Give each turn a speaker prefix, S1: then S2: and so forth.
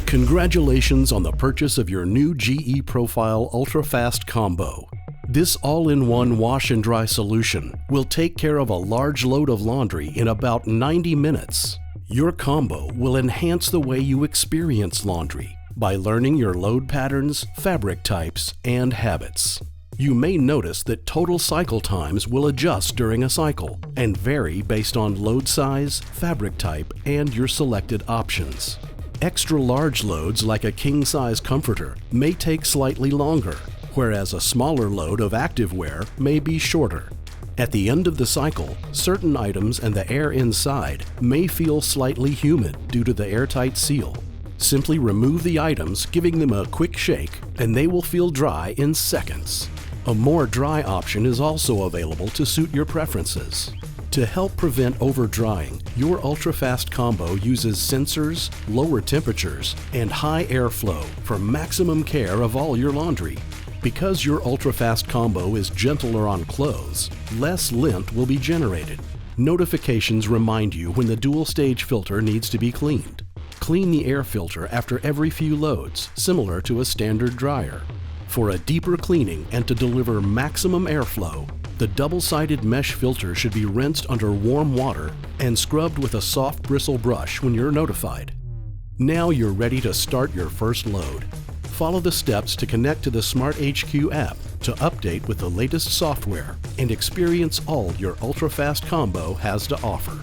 S1: Congratulations on the purchase of your new GE Profile Ultra Fast Combo. This all-in-one wash and dry solution will take care of a large load of laundry in about 90 minutes. Your combo will enhance the way you experience laundry by learning your load patterns, fabric types, and habits. You may notice that total cycle times will adjust during a cycle and vary based on load size, fabric type, and your selected options. Extra large loads like a king-size comforter may take slightly longer, whereas a smaller load of activewear may be shorter. At the end of the cycle, certain items and the air inside may feel slightly humid due to the airtight seal. Simply remove the items, giving them a quick shake, and they will feel dry in seconds. A more dry option is also available to suit your preferences. To help prevent over-drying, your UltraFast Combo uses sensors, lower temperatures, and high airflow for maximum care of all your laundry. Because your UltraFast Combo is gentler on clothes, less lint will be generated. Notifications remind you when the dual-stage filter needs to be cleaned. Clean the air filter after every few loads, similar to a standard dryer. For a deeper cleaning and to deliver maximum airflow, the double-sided mesh filter should be rinsed under warm water and scrubbed with a soft bristle brush when you're notified. Now you're ready to start your first load. Follow the steps to connect to the SmartHQ app to update with the latest software and experience all your UltraFast Combo has to offer.